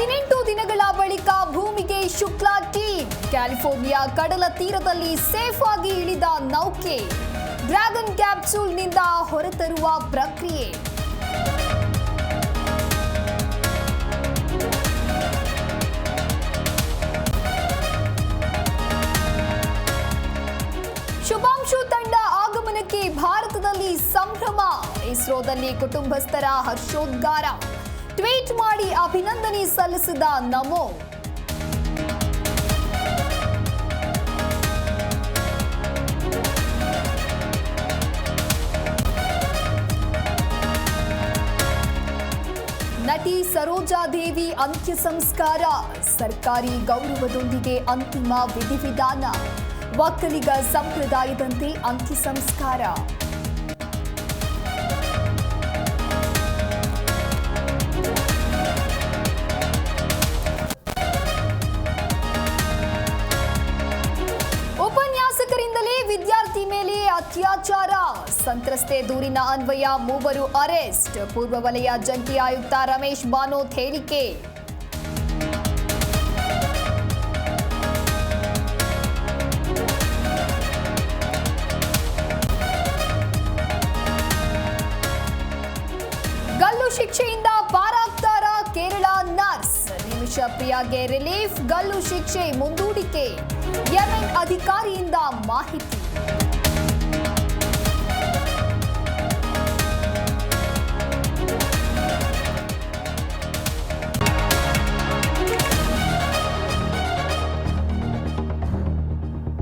18 ದಿನಗಳ ಬಳಿಕ ಭೂಮಿಗೆ ಶುಕ್ಲಾ ಟೀಮ್. ಕ್ಯಾಲಿಫೋರ್ನಿಯಾ ಕಡಲ ತೀರದಲ್ಲಿ ಸೇಫ್ ಆಗಿ ಇಳಿದ ನೌಕೆ. ಡ್ರ್ಯಾಗನ್ ಕ್ಯಾಪ್ಸೂಲ್ನಿಂದ ಹೊರತರುವ ಪ್ರಕ್ರಿಯೆ. ಶುಭಾಂಶು ತಂಡ ಆಗಮನಕ್ಕೆ ಭಾರತದಲ್ಲಿ ಸಂಭ್ರಮ. ಇಸ್ರೋದಲ್ಲಿ ಕುಟುಂಬಸ್ಥರ ಹರ್ಷೋದ್ಗಾರ. ಟ್ವೀಟ್ ಮಾಡಿ ಅಭಿನಂದನೆ ಸಲ್ಲಿಸಿದ ನಮೋ. ನಟಿ ಸರೋಜಾದೇವಿ ಅಂತ್ಯ ಸಂಸ್ಕಾರ. ಸರ್ಕಾರಿ ಗೌರವದೊಂದಿಗೆ ಅಂತಿಮ ವಿಧಿವಿಧಾನ. ಒಕ್ಕಲಿಗ ಸಂಪ್ರದಾಯದಂತೆ ಅಂತ್ಯ ಸಂಸ್ಕಾರ. ಉಪನ್ಯಾಸಕರಿಂದಲೇ ವಿದ್ಯಾರ್ಥಿ ಮೇಲೆ ಅತ್ಯಾಚಾರ. ಸಂತ್ರಸ್ತೆ ದೂರಿನ ಅನ್ವಯ ಮೂವರು ಅರೆಸ್ಟ್. ಪೂರ್ವ ವಲಯ ಜಂಟಿ ಆಯುಕ್ತ ರಮೇಶ್ ಬಾನೋತ್ ಹೇಳಿಕೆ. ಗಲ್ಲು ಶಿಕ್ಷೆಯಿಂದ ಪಾರಾಗ್ತಾರ ಕೇರಳ ನರ್ಸ್. ನಿಮಿಷ ಪ್ರಿಯಾಗೆ ರಿಲೀಫ್. ಗಲ್ಲು ಶಿಕ್ಷೆ ಮುಂದೂಡಿಕೆ. ಯೆಮೆನ್ ಅಧಿಕಾರಿಯಿಂದ ಮಾಹಿತಿ.